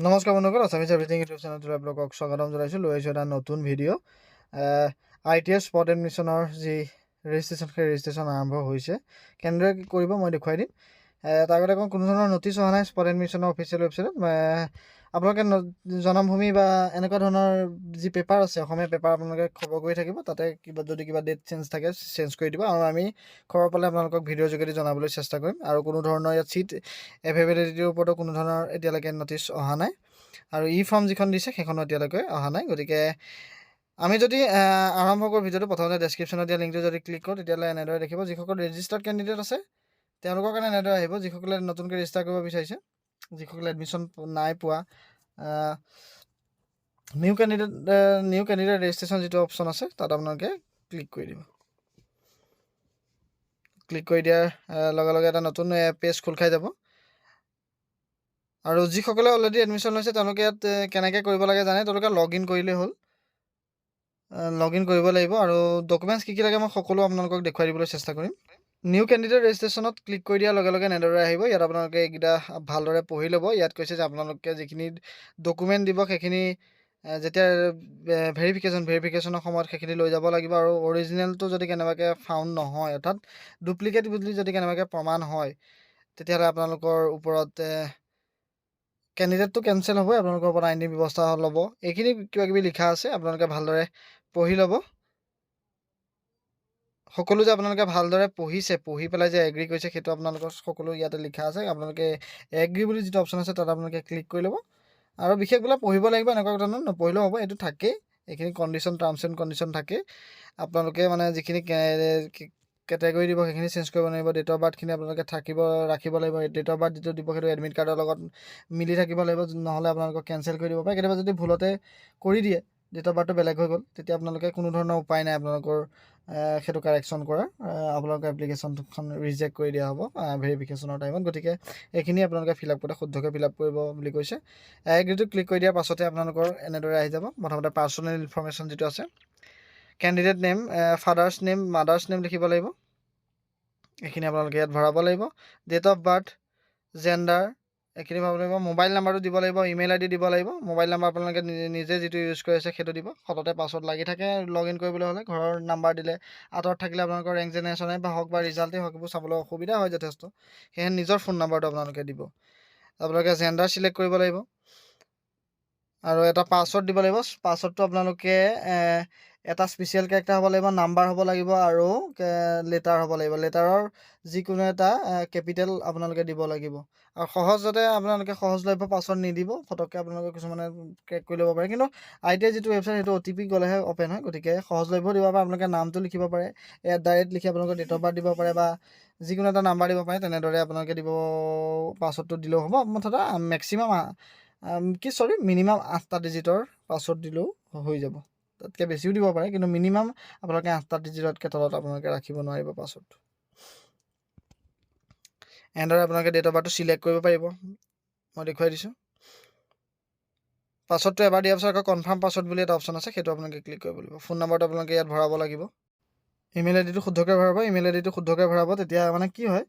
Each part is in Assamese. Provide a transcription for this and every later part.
নমস্কাৰ বন্ধুসকল, আছামিজ এভৰিথিং ইউটিউব চেনেলটোলৈ আপোনালোকক স্বাগতম জনাইছোঁ। লৈ আহিছোঁ এটা নতুন ভিডিঅ'। ITS স্পট এডমিশ্যনৰ যি ৰেজিষ্ট্ৰেশ্যন, সেই ৰেজিষ্ট্ৰেশ্যন আৰম্ভ হৈছে। কেনেদৰে কৰিব মই দেখুৱাই দিম। তাৰ আগতে কোনো ধৰণৰ নটিছ অহা নাই স্পট এডমিশ্যনৰ অফিচিয়েল ৱেবছাইটত। আপোনালোকে জনমভূমি বা এনেকুৱা ধৰণৰ যি পেপাৰ আছে, অসমীয়া পেপাৰ আপোনালোকে খবৰ কৰি থাকিব। তাতে যদি কিবা ডেট চেঞ্জ থাকে চেঞ্জ কৰি দিব, আৰু আমি খবৰ পালে আপোনালোকক ভিডিঅ'ৰ যোগেদি জনাবলৈ চেষ্টা কৰিম। আৰু কোনো ধৰণৰ ইয়াত ছিট এভেইলেবিলিটিৰ ওপৰতো কোনো ধৰণৰ এতিয়ালৈকে নটিছ অহা নাই, আৰু ফৰ্ম যিখন দিছে সেইখনো এতিয়ালৈকে অহা নাই। গতিকে আমি যদি আৰম্ভ কৰোঁ ভিডিঅ'টো, প্ৰথমতে ডেছক্ৰিপশ্যনত দিয়া লিংকটো যদি ক্লিক কৰোঁ, তেতিয়াহ'লে এনেদৰে দেখিব। যিসকল ৰেজিষ্টাৰ্ড কেণ্ডিডেট আছে তেওঁলোকৰ কাৰণে এনেদৰে আহিব। যিসকলে নতুনকৈ ৰেজিষ্টাৰ কৰিব বিচাৰিছে, যিসকলে এডমিশ্যন নাই পোৱা, নিউ কেণ্ডিডেট ৰেজিষ্ট্ৰেশ্যন যিটো অপশ্যন আছে তাত আপোনালোকে ক্লিক কৰি দিব। ক্লিক কৰি দিয়াৰ লগে লগে এটা নতুন পেজ খোল খাই যাব। আৰু যিসকলে অলৰেডি এডমিশ্যন লৈছে তেওঁলোকে ইয়াত কেনেকৈ কৰিব লাগে জানে। তেওঁলোকে লগ ইন কৰিলেই হ'ল। লগ ইন কৰিব লাগিব, আৰু ডকুমেণ্টছ কি লাগে মই সকলো আপোনালোকক দেখুৱাই দিবলৈ চেষ্টা কৰিম। নিউ কেণ্ডিডেট ৰেজিষ্ট্ৰেশ্যনত ক্লিক কৰি দিয়াৰ লগে লগে এনেদৰে আহিব। ইয়াত আপোনালোকে এইকেইটা ভালদৰে পঢ়ি ল'ব। ইয়াত কৈছে যে আপোনালোকে যিখিনি ডকুমেণ্ট দিব সেইখিনি যেতিয়া ভেৰিফিকেশ্যনৰ সময়ত সেইখিনি লৈ যাব লাগিব। আৰু অৰিজিনেলটো যদি কেনেবাকৈ ফাউণ্ড নহয়, অৰ্থাৎ ডুপ্লিকেট বুলি যদি কেনেবাকৈ প্ৰমাণ হয়, তেতিয়াহ'লে আপোনালোকৰ ওপৰত কেণ্ডিডেটটো কেঞ্চেল হ'ব। আপোনালোকৰ ওপৰত আইনী ব্যৱস্থা ল'ব। এইখিনি কিবাকিবি লিখা আছে, আপোনালোকে ভালদৰে পঢ়ি ল'ব। সকলো যে আপোনালোকে ভালদৰে পঢ়িছে, পঢ়ি পেলাই যে এগ্ৰি কৰিছে, সেইটো আপোনালোকৰ সকলো ইয়াতে লিখা আছে। আপোনালোকে এগ্ৰি বুলি যিটো অপশ্যন আছে তাত আপোনালোকে ক্লিক কৰি ল'ব। আৰু বিশেষ বোলে পঢ়িব লাগিব এনেকুৱা কথা নহয়, নপঢ়িলেও হ'ব। এইটো থাকেই, এইখিনি কণ্ডিশ্যন, টাৰ্মছ এণ্ড কণ্ডিশ্যন থাকে। আপোনালোকে মানে যিখিনি কেটেগৰী দিব সেইখিনি চেঞ্জ কৰিব লাগিব। ডেট অফ বাৰ্থখিনি আপোনালোকে ৰাখিব লাগিব। ডেট অফ বাৰ্থ যিটো দিব সেইটো এডমিট কাৰ্ডৰ লগত মিলি থাকিব লাগিব, নহ'লে আপোনালোকক কেঞ্চেল কৰি দিব পাৰে। কেতিয়াবা যদি ভুলতে কৰি দিয়ে, ডেট অফ বাৰ্থটো বেলেগ হৈ গ'ল, তেতিয়া আপোনালোকে কোনো ধৰণৰ উপায় নাই আপোনালোকৰ সেইটো কাৰেকশ্যন কৰাৰ। আপোনালোকৰ এপ্লিকেশ্যনখন ৰিজেক্ট কৰি দিয়া হ'ব ভেৰিফিকেশ্যনৰ টাইমত। গতিকে এইখিনি আপোনালোকে ফিল আপ কৰোঁতে শুদ্ধকৈ ফিল আপ কৰিব বুলি কৈছে। এগ্ৰিটো ক্লিক কৰি দিয়াৰ পাছতে আপোনালোকৰ এনেদৰে আহি যাব। প্ৰথমতে পাৰ্চনেল ইনফৰ্মেশ্যন যিটো আছে, candidate name, father's name, mothers name লিখিব লাগিব। এইখিনি আপোনালোকে ইয়াত ভৰাব লাগিব। ডেট অফ বাৰ্থ, জেণ্ডাৰ এইখিনি ভৰাব লাগিব। মোবাইল নাম্বাৰটো দিব লাগিব, ইমেইল ID দিব লাগিব। মোবাইল নাম্বাৰ আপোনালোকে নিজে যিটো ইউজ কৰি আছে সেইটো দিব। সততে পাছৱৰ্ড লাগি থাকে লগ ইন কৰিবলৈ হ'লে। ঘৰৰ নাম্বাৰ দিলে, আঁতৰত থাকিলে আপোনালোকৰ ৰেংক জেনেৰেশ্যনে বা হওক বা ৰিজাল্টেই হওক, এইবোৰ চাবলৈ অসুবিধা হয় যথেষ্ট। সেয়েহে নিজৰ ফোন নাম্বাৰটো আপোনালোকে দিব। আপোনালোকে জেণ্ডাৰ চিলেক্ট কৰিব লাগিব, আৰু এটা পাছৱৰ্ড দিব লাগিব। পাছৱৰ্ডটো আপোনালোকে এটা স্পেচিয়েল কেৰেক্টাৰ হ'ব লাগিব, নাম্বাৰ হ'ব লাগিব, আৰু লেটাৰ হ'ব লাগিব। লেটাৰৰ যিকোনো এটা কেপিটেল আপোনালোকে দিব লাগিব। আৰু সহজতে আপোনালোকে সহজলভ্য পাছৱৰ্ড নিদিব, ফটককৈ আপোনালোকে কিছুমানে ক্ৰেক কৰি ল'ব পাৰে। কিন্তু ITS যিটো ৱেবছাইট সেইটো OTP গ'লেহে অ'পেন হয়। গতিকে সহজলভ্য দিব পাৰে। আপোনালোকে নামটো লিখিব পাৰে, লিখি আপোনালোকে ডেট অফ বাৰ্থ দিব পাৰে, বা যিকোনো এটা নাম্বাৰ দিব পাৰে। তেনেদৰে আপোনালোকে দিব। পাছৱৰ্ডটো দিলেও হ'ব। মুঠতে মিনিমাম 8টা ডিজিটৰ পাছৱৰ্ড দিলেও হৈ যাব। তাতকৈ বেছিও দিব পাৰে, কিন্তু মিনিমাম আপোনালোকে 8টা ডিজিটতকৈ তলত আপোনালোকে ৰাখিব নোৱাৰিব পাছৱৰ্ডটো। এনেদৰে আপোনালোকে ডেট অফ বাৰ্থটো চিলেক্ট কৰিব পাৰিব। মই দেখুৱাই দিছোঁ। পাছৱৰ্ডটো এবাৰ দিয়াৰ পাছত আকৌ কনফাৰ্ম পাছৱৰ্ড বুলি এটা অপশ্যন আছে, সেইটো আপোনালোকে ক্লিক কৰিব লাগিব। ফোন নাম্বাৰটো আপোনালোকে ইয়াত ভৰাব লাগিব। ইমেইল IDটো শুদ্ধকৈ ভৰাব। ইমেইল IDটো শুদ্ধকৈ ভৰাব। তেতিয়া মানে কি হয়,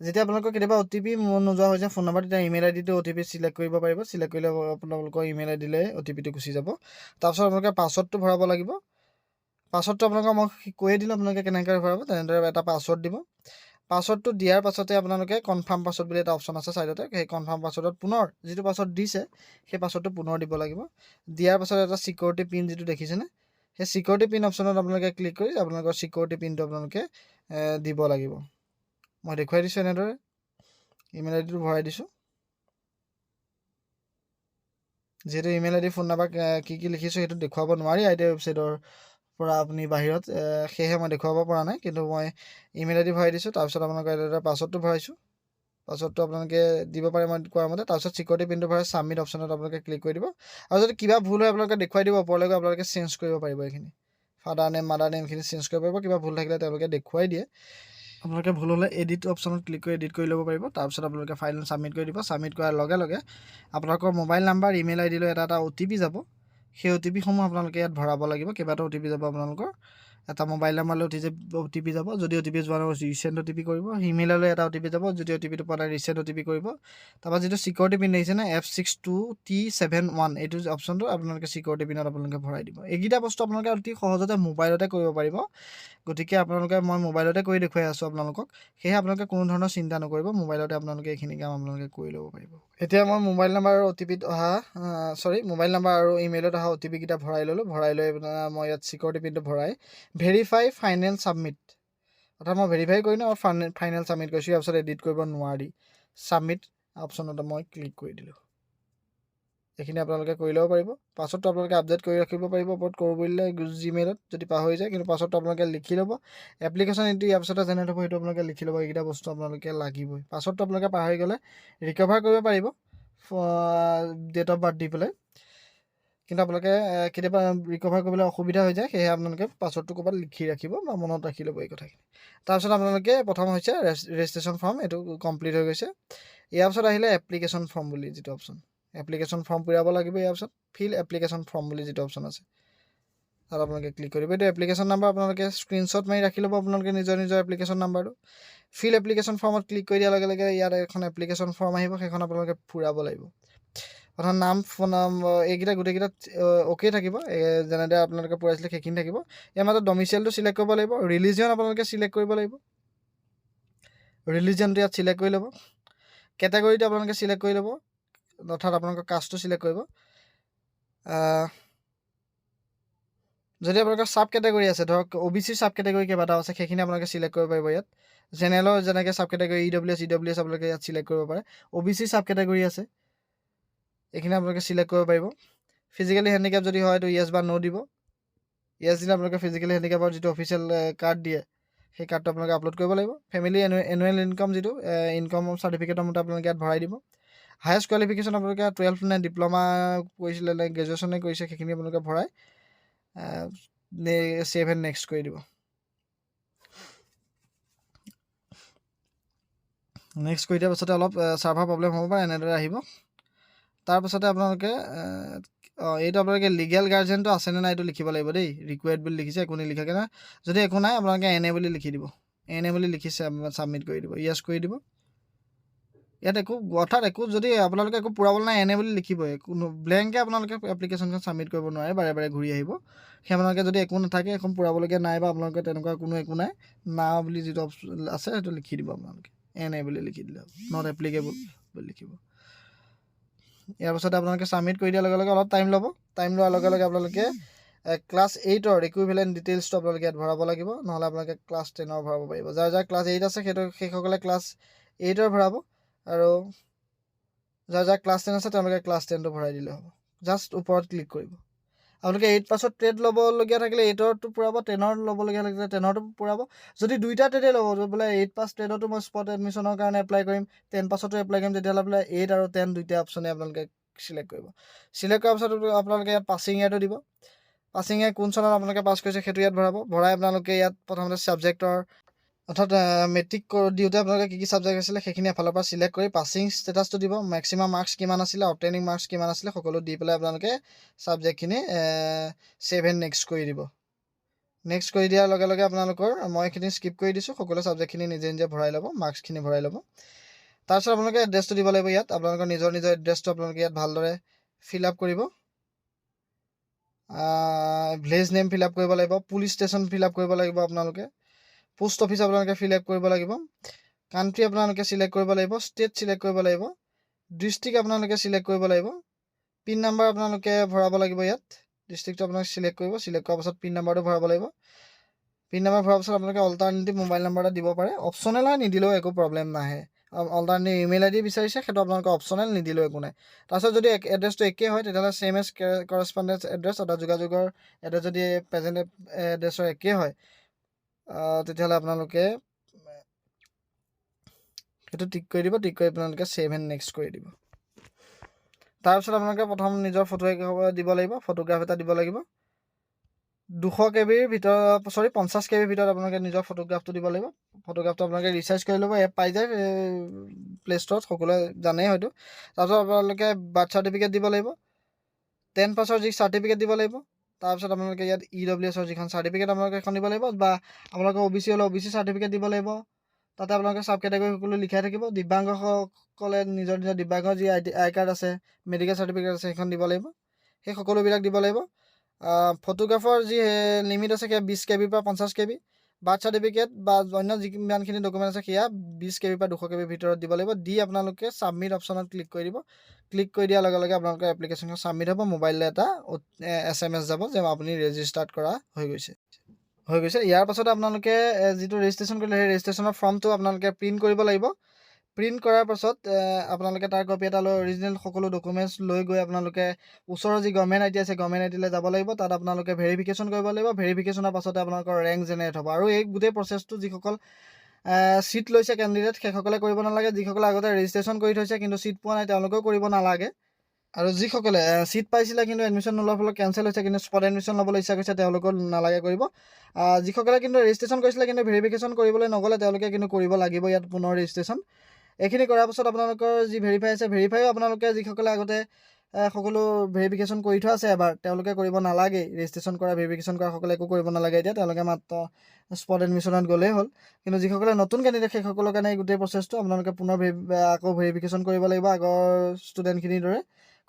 যেতিয়া আপোনালোকৰ কেতিয়াবা OTP মন নোযোৱা হৈ যায় ফোন নাম্বাৰ, তেতিয়া ইমেইল IDটো OTP চিলেক্ট কৰিব পাৰিব। চিলেক্ট কৰিলে আপোনালোকৰ ইমেইল IDলৈ OTPটো গুচি যাব। তাৰপিছত আপোনালোকে পাছৱৰ্ডটো ভৰাব লাগিব। পাছৱৰ্ডটো আপোনালোকক মই কৈয়ে দিলোঁ আপোনালোকে কেনেকৈ ভৰাব। তেনেদৰে এটা পাছৱৰ্ড দিব। পাছৱৰ্ডটো দিয়াৰ পাছতে আপোনালোকে কনফাৰ্ম পাছৱৰ্ড বুলি এটা অপশ্যন আছে ছাইডতে, সেই কনফাৰ্ম পাছৱৰ্ডত পুনৰ যিটো পাছৱৰ্ড দিছে সেই পাছৱৰ্ডটো পুনৰ দিব লাগিব। দিয়াৰ পাছত এটা ছিকিউৰিটি পিন যিটো দেখিছেনে, সেই ছিকিউৰিটি পিন অপশ্যনত আপোনালোকে ক্লিক কৰি আপোনালোকৰ ছিকিউৰিটি পিনটো আপোনালোকে দিব লাগিব। মই দেখুৱাই দিছোঁ এনেদৰে। ইমেইল IDটো ভৰাই দিছোঁ। যিহেতু ইমেইল ID, ফোন নাম্বাৰ কি লিখিছোঁ সেইটো দেখুৱাব নোৱাৰি ITS ৱেবছাইটৰ পৰা আপুনি বাহিৰত, সেয়েহে মই দেখুৱাব পৰা নাই। কিন্তু মই ইমেইল ID ভৰাই দিছোঁ। তাৰপিছত আপোনালোকে এটা পাছৱৰ্ডটো ভৰাইছোঁ। পাছৱৰ্ডটো আপোনালোকে দিব পাৰে মই কোৱাৰ মতে। তাৰপিছত ছিকিউৰিটি পিনটো ভৰাই ছাবমিট অপশ্যনত আপোনালোকে ক্লিক কৰি দিব। আৰু যদি কিবা ভুল হয় আপোনালোকে দেখুৱাই দিব। ওপৰলৈ গৈ আপোনালোকে চেঞ্জ কৰিব পাৰিব। এইখিনি ফাদাৰ নেম, মাদাৰ নেম এইখিনি চেঞ্জ কৰিব পাৰিব। কিবা ভুল থাকিলে তেওঁলোকে দেখুৱাই দিয়ে। আপোনালোকে ভুল হ'লে এডিট অপশ্যনত ক্লিক কৰি এডিট কৰি ল'ব পাৰিব। তাৰপিছত আপোনালোকে ফাইল ছাবমিট কৰি দিব। ছাবমিট কৰাৰ লগে লগে আপোনালোকৰ মোবাইল নাম্বাৰ, ইমেইল IDলৈ এটা OTP যাব। সেই OTPসমূহ আপোনালোকে ইয়াত ভৰাব লাগিব। কেইবাটাও OTP যাব আপোনালোকৰ। এটা মোবাইল নাম্বাৰলৈ OTP যাব। যদি OTP যোৱা নাই ৰিচেণ্ট OTP কৰিব। ইমেইললৈ এটা OTP যাব। যদি OTPটো পোৱা নাই ৰিচেণ্ট OTP কৰিব। তাৰপৰা যিটো চিকিউৰিটি পিন দেখিছে নে F62T71 এইটো অপশ্যনটো আপোনালোকে চিকিউৰিটি পিনত আপোনালোকে ভৰাই দিব। এইকেইটা বস্তু আপোনালোকে অতি সহজতে মোবাইলতে কৰিব পাৰিব। গতিকে আপোনালোকে মই মোবাইলতে কৰি দেখুৱাই আছোঁ আপোনালোকক। সেয়েহে আপোনালোকে কোনো ধৰণৰ চিন্তা নকৰিব, মোবাইলতে আপোনালোকে এইখিনি কাম আপোনালোকে কৰি ল'ব পাৰিব। এতিয়া মই মোবাইল নাম্বাৰ আৰু OTPত অহা মোবাইল নাম্বাৰ আৰু ইমেইলত অহা OTP কেইটা ভৰাই ল'লোঁ। ভৰাই লৈ মই ইয়াত চিকিউৰিটি পিনটো ভৰাই ভেৰিফাই ফাইনেল ছাবমিট, অৰ্থাৎ মই ভেৰিফাই কৰি আৰু ফাইনেল ছাবমিট কৰিছোঁ। ইয়াৰ পিছত এডিট কৰিব নোৱাৰি। ছাবমিট অপশ্যনতে মই ক্লিক কৰি দিলোঁ। এইখিনি আপোনালোকে কৰি ল'ব পাৰিব। পাছৱৰ্ডটো আপোনালোকে আপডেট কৰি ৰাখিব পাৰিব ওপৰত কৰোঁ বুলিলে জিমেইলত যদি পাহৰি যায়, কিন্তু পাছৱৰ্ডটো আপোনালোকে লিখি ল'ব। এপ্লিকেশ্যন এইটো ইয়াৰ পিছতে জেনেৰেট হ'ব, সেইটো আপোনালোকে লিখি ল'ব। এইকেইটা বস্তু আপোনালোকে লাগিবই। পাছৱৰ্ডটো আপোনালোকে পাহৰি গ'লে ৰিকভাৰ কৰিব পাৰিব ডেট অফ বাৰ্থ দি পেলাই, কিন্তু আপোনালোকে কেতিয়াবা ৰিকভাৰ কৰিবলৈ অসুবিধা হৈ যায়। সেয়েহে আপোনালোকে পাছৱৰ্ডটো ক'ৰবাত লিখি ৰাখিব বা মনত ৰাখি ল'ব এই কথাখিনি। তাৰপিছত আপোনালোকে প্ৰথম হৈছে ৰেজিষ্ট্ৰেশ্যন ফৰ্ম, এইটো কমপ্লিট হৈ গৈছে। ইয়াৰ পিছত আহিলে এপ্লিকেশ্যন ফৰ্ম বুলি যিটো অপশ্যন, এপ্লিকেশ্যন ফৰ্ম পূৰাব লাগিব। ইয়াৰ পিছত ফিল এপ্লিকেশ্যন ফৰ্ম বুলি যিটো অপশ্যন আছে তাত আপোনালোকে ক্লিক কৰিব। এইটো এপ্লিকেশ্যন নাম্বাৰ আপোনালোকে স্ক্ৰীনশ্বট মাৰি ৰাখি ল'ব আপোনালোকে নিজৰ এপ্লিকেশ্যন নাম্বাৰটো। ফিল এপ্লিকেশ্যন ফৰ্মত ক্লিক কৰি দিয়াৰ লগে লগে ইয়াত এখন এপ্লিকেশ্যন ফৰ্ম আহিব, সেইখন আপোনালোকে পূৰাব লাগিব। প্ৰথম নাম, ফোন নম্বৰ, এইকেইটা গোটেইকেইটাত অ'কে থাকিব, যেনেদৰে আপোনালোকে পূৰাইছিলে সেইখিনি থাকিব। ইয়াৰ মাজত ডমিচিয়েলটো চিলেক্ট কৰিব লাগিব। ৰিলিজিয়ন আপোনালোকে চিলেক্ট কৰিব লাগিব। ৰিলিজিয়নটো ইয়াত চিলেক্ট কৰি ল'ব। কেটেগৰীটো আপোনালোকে চিলেক্ট কৰি ল'ব, অৰ্থাৎ আপোনালোকৰ কাষ্টটো চিলেক্ট কৰিব। যদি আপোনালোকৰ ছাব কেটেগৰী আছে, ধৰক OBC ছাব কেটেগৰী কেইবাটাও আছে, সেইখিনি আপোনালোকে চিলেক্ট কৰিব পাৰিব। ইয়াত জেনেৰেলৰ যেনেকৈ ছাব কেটেগৰী EWS আপোনালোকে ইয়াত চিলেক্ট কৰিব পাৰে। OBC ছাব কেটেগৰী আছে, এইখিনি আপোনালোকে চিলেক্ট কৰিব পাৰিব। ফিজিকেলি হেণ্ডিকেপ যদি হয় তো য়েছ বা ন' দিব। য়েছ দিলে আপোনালোকে ফিজিকেলি হেণ্ডিকেপৰ যিটো অফিচিয়েল কাৰ্ড দিয়ে সেই কাৰ্ডটো আপোনালোকে আপলোড কৰিব লাগিব। ফেমিলি এনুৱেল ইনকাম যিটো ইনকাম চাৰ্টিফিকেটৰ মতে আপোনালোকে ইয়াত ভৰাই দিব। হায়েষ্ট কোৱালিফিকেশ্যন আপোনালোকে 12 নে ডিপ্ল'মা কৰিছিলে নে গ্ৰেজুৱেশ্যনে কৰিছে সেইখিনি আপোনালোকে ভৰাই ছেভ এণ্ড নেক্সট কৰি দিব। নেক্সট কৰি দিয়াৰ পাছতে অলপ ছাৰ্ভাৰ প্ৰব্লেম হ'ব পাৰে, এনেদৰে আহিব। তাৰপাছতে আপোনালোকে এইটো আপোনালোকে লিগেল গাৰ্জেনটো আছেনে নাই এইটো লিখিব লাগিব দেই। ৰিকুৱাৰ্ড বুলি লিখিছে, একো নিলিখাকৈ না, যদি একো নাই আপোনালোকে NA বুলি লিখি দিব। NA বুলি লিখিছে ছাবমিট কৰি দিব, য়েছ কৰি দিব। ইয়াত অৰ্থাৎ যদি আপোনালোকে একো পূৰাবলৈ নাই NA বুলি লিখিবই, কোনো ব্লেংকে আপোনালোকে এপ্লিকেশ্যনখন ছাবমিট কৰিব নোৱাৰে, বাৰে বাৰে ঘূৰি আহিব। সেই আপোনালোকে যদি একো নাথাকে, এখন পূৰাবলগীয়া নাই বা আপোনালোকে তেনেকুৱা একো নাই, না বুলি যিটো অপশ্যন আছে সেইটো লিখি দিব আপোনালোকে। NA বুলি লিখি দিলে নট এপ্লিকেবল বুলি লিখিব। ইয়াৰ পাছতে আপোনালোকে ছাবমিট কৰি দিয়াৰ লগে লগে অলপ টাইম ল'ব। টাইম লোৱাৰ লগে লগে আপোনালোকে ক্লাছ 8ৰ ইকুইভেলেণ্ট ডিটেইলছটো আপোনালোকে ইয়াত ভৰাব লাগিব, নহ'লে আপোনালোকে ক্লাছ 10ৰ ভৰাব পাৰিব। যাৰ ক্লাছ 8 আছে সেইসকলে ক্লাছ 8ৰ ভৰাব, আৰু যাৰ ক্লাছ 10 আছে তেওঁলোকে ক্লাছ 10টো ভৰাই দিলে হ'ব। জাষ্ট ওপৰত ক্লিক কৰিব। আপোনালোকে 8 পাছত ট্ৰেড ল'বলগীয়া থাকিলে 8ৰটো পূৰাব, 10ৰ ল'বলগীয়া থাকিলে 10ৰটো পূৰাব। যদি দুইটা ট্ৰেডেই ল'ব, বোলে 8 পাছ ট্ৰেডতো মই স্পট এডমিশ্যনৰ কাৰণে এপ্লাই কৰিম, 10 পাছতো এপ্লাই কৰিম, তেতিয়াহ'লে বোলে 8 আৰু 10 দুইটা অপশ্যনে আপোনালোকে চিলেক্ট কৰিব। চিলেক্ট কৰাৰ পাছত আপোনালোকে ইয়াত পাছিং ইয়াৰটো দিব। পাছিং ইয়াৰ কোন চনত আপোনালোকে পাছ কৰিছে সেইটো ইয়াত ভৰাব। ভৰাই আপোনালোকে ইয়াত প্ৰথমতে ছাবজেক্টৰ, অৰ্থাৎ মেট্ৰিক দিওঁতে আপোনালোকে কি ছাবজেক্ট আছিলে সেইখিনি এফালৰ পৰা চিলেক্ট কৰি পাছিং ষ্টেটাছটো দিব। মেক্সিমাম মাৰ্কছ কিমান আছিলে, অবটেইনিং মাৰ্কছ কিমান আছিলে সকলো দি পেলাই আপোনালোকে ছাবজেক্টখিনি ছেভ এণ্ড নেক্সট কৰি দিব। নেক্সট কৰি দিয়াৰ লগে লগে আপোনালোকৰ, মই এইখিনি স্কিপ কৰি দিছোঁ, সকলো ছাবজেক্টখিনি নিজে নিজে ভৰাই ল'ব, মাৰ্কছখিনি ভৰাই ল'ব। তাৰপিছত আপোনালোকে এড্ৰেছটো দিব লাগিব। ইয়াত আপোনালোকৰ নিজৰ এড্ৰেছটো আপোনালোকে ইয়াত ভালদৰে ফিল আপ কৰিব। ভিলেজ নেম ফিল আপ কৰিব লাগিব, পুলিচ ষ্টেচন ফিল আপ কৰিব লাগিব, আপোনালোকে পোষ্ট অফিচ আপোনালোকে ফিল আপ কৰিব লাগিব, কাণ্ট্ৰি আপোনালোকে চিলেক্ট কৰিব লাগিব, ষ্টেট চিলেক্ট কৰিব লাগিব, ডিষ্ট্ৰিক্ট আপোনালোকে চিলেক্ট কৰিব লাগিব, পিন নাম্বাৰ আপোনালোকে ভৰাব লাগিব। ইয়াত ডিষ্ট্ৰিক্টটো আপোনালোকে চিলেক্ট কৰিব। চিলেক্ট কৰাৰ পাছত পিন নাম্বাৰটো ভৰাব লাগিব। পিন নাম্বাৰ ভৰাৰ পাছত আপোনালোকে অল্টাৰনেটিভ মোবাইল নাম্বাৰ এটা দিব পাৰে, অপশ্যনেল হয়, নিদিলেও একো প্ৰব্লেম নাহে। অল্টাৰনেটিভ ইমেইল ID বিচাৰিছে, সেইটো আপোনালোকে অপশ্যনেল, নিদিলেও একো নাই। তাৰপিছত যদি এড্ৰেছটো একেই হয় তেতিয়াহ'লে ছেম এজ কৰস্পণ্ডেঞ্চ এড্ৰেছ, অৰ্থাৎ যোগাযোগৰ এড্ৰেছ যদি প্ৰেজেণ্ট এড্ৰেছৰ একেই হয় তেতিয়াহ'লে আপোনালোকে সেইটো টিক কৰি দিব। টিক কৰি আপোনালোকে ছেভ এণ্ড নেক্সট কৰি দিব। তাৰপিছত আপোনালোকে প্ৰথম নিজৰ ফটো দিব লাগিব, ফটোগ্ৰাফ এটা দিব লাগিব। 200 KBৰ ভিতৰত, 50 KBৰ ভিতৰত আপোনালোকে নিজৰ ফটোগ্ৰাফটো দিব লাগিব। ফটোগ্ৰাফটো আপোনালোকে ৰিচাৰ্জ কৰি ল'ব, এপ পাই যায় প্লে ষ্ট'ৰত, সকলোৱে জানেই হয়তো। তাৰপিছত আপোনালোকে বাৰ্থ চাৰ্টিফিকেট দিব লাগিব, 10 পাছৰ যি চাৰ্টিফিকেট দিব লাগিব, তাৰপিছত আপোনালোকে ইয়াত EWSৰ যিখন চাৰ্টিফিকেট আপোনালোকে এখন দিব লাগিব, বা আপোনালোকৰ OBC হ'লে OBC চাৰ্টিফিকেট দিব লাগিব। তাতে আপোনালোকে চাব কেটেগৰী সকলো লিখাই থাকিব। দিব্যাংগসকলে নিজৰ নিজৰ দিব্যাংগৰ যি আই কাৰ্ড আছে, মেডিকেল চাৰ্টিফিকেট আছে, সেইখন দিব লাগিব। সেই সকলোবিলাক দিব লাগিব। ফটোগ্ৰাফৰ যি লিমিট আছে সেয়া 20 KB পৰা 50 KB। বাৰ্থ চাৰ্টিফিকেট বা অন্য যিমানখিনি ডকুমেণ্ট আছে সেয়া 20 KB পৰা 200 KB ভিতৰত দিব লাগিব। দি আপোনালোকে ছাবমিট অপশ্যনত ক্লিক কৰি দিব। ক্লিক কৰি দিয়াৰ লগে লগে আপোনালোকৰ এপ্লিকেশ্যনখন ছাবমিট হ'ব। মোবাইললৈ এটা SMS যাব যে আপুনি ৰেজিষ্টাৰ্ড কৰা হৈ গৈছে। ইয়াৰ পাছতে আপোনালোকে যিটো ৰেজিষ্ট্ৰেশ্যন কৰিলে সেই ৰেজিষ্ট্ৰেশ্যনৰ ফৰ্মটো আপোনালোকে প্ৰিণ্ট কৰিব লাগিব। প্ৰিণ্ট কৰাৰ পাছত আপোনালোকে তাৰ কপি এটা লৈ অৰিজিনেল সকলো ডকুমেণ্টছ লৈ গৈ আপোনালোকে ওচৰৰ যি গভৰ্ণমেণ্ট আই টি আছে গভৰ্ণমেণ্ট আই টিলৈ যাব লাগিব। তাত আপোনালোকে ভেৰিফিকেশ্যন কৰিব লাগিব। ভেৰিফিকেশ্যনৰ পাছতে আপোনালোকৰ ৰেংক জেনেৰেট হ'ব। আৰু এই গোটেই প্ৰচেছটো যিসকল ছিট লৈছে কেণ্ডিডেট সেইসকলে কৰিব নালাগে। যিসকলে আগতে ৰেজিষ্ট্ৰেশ্যন কৰি থৈছে কিন্তু ছিট পোৱা নাই তেওঁলোকেও কৰিব নালাগে। আৰু যিসকলে ছিট পাইছিলে কিন্তু এডমিশ্যন নোলোৱাৰ ফলত কেঞ্চেল হৈছে, কিন্তু স্পট এডমিশ্যন ল'বলৈ ইচ্ছা কৰিছে তেওঁলোকেও নালাগে কৰিব। যিসকলে কিন্তু ৰেজিষ্ট্ৰেশ্যন কৰিছিলে কিন্তু ভেৰিফিকেশ্যন কৰিবলৈ নগ'লে তেওঁলোকে কিন্তু কৰিব লাগিব ইয়াত পুনৰ ৰেজিষ্ট্ৰেশ্যন। এইখিনি কৰাৰ পাছত আপোনালোকৰ যি ভেৰিফাই আছে ভেৰিফাইও আপোনালোকে যিসকলে আগতে সকলো ভেৰিফিকেশ্যন কৰি থোৱা আছে এবাৰ তেওঁলোকে কৰিব নালাগে। ৰেজিষ্ট্ৰেশ্যন কৰা ভেৰিফিকেশ্যন কৰা সকলে একো কৰিব নালাগে। এতিয়া তেওঁলোকে মাত্ৰ স্পট এডমিশ্যনত গ'লেই হ'ল। কিন্তু যিসকলে নতুন কেণ্ডিডেট সেইসকলৰ কাৰণে এই গোটেই প্ৰচেছটো আপোনালোকে পুনৰ আকৌ ভেৰিফিকেশ্যন কৰিব লাগিব আগৰ ষ্টুডেণ্টখিনিৰ দৰে।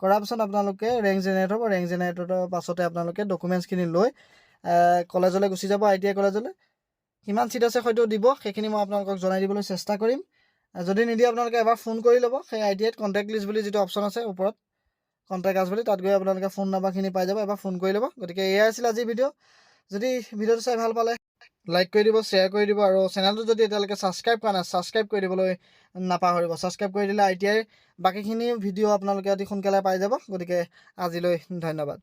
কৰাৰ পাছত আপোনালোকে ৰেংক জেনেৰেট হ'ব। ৰেংক জেনেৰেটৰ পাছতে আপোনালোকে ডকুমেণ্টছখিনি লৈ কলেজলৈ গুচি যাব, ITI কলেজলৈ। কিমান ছিট আছে হয়তো দিব, সেইখিনি মই আপোনালোকক জনাই দিবলৈ চেষ্টা কৰিম। যদি নিদিয়ে আপোনালোকে এবাৰ ফোন কৰি ল'ব। সেই ITIত কণ্টেক্ট লিষ্ট বুলি যিটো অপশ্যন আছে ওপৰত কণ্টেক্ট আছ বুলি, তাত গৈ আপোনালোকে ফোন নাম্বাৰখিনি পাই যাব। এবাৰ ফোন কৰি ল'ব। গতিকে এয়াই আছিল আজিৰ ভিডিঅ'। যদি ভিডিঅ'টো চাই ভাল পালে লাইক কৰি দিব, শ্বেয়াৰ কৰি দিব, আৰু চেনেলটো যদি এতিয়ালৈকে ছাবস্ক্ৰাইব কৰা নাই ছাবস্ক্ৰাইব কৰি দিবলৈ নাপাহৰিব। ছাবস্ক্ৰাইব কৰি দিলে ITIৰ বাকীখিনি ভিডিঅ' আপোনালোকে অতি সোনকালে পাই যাব। গতিকে আজিলৈ ধন্যবাদ।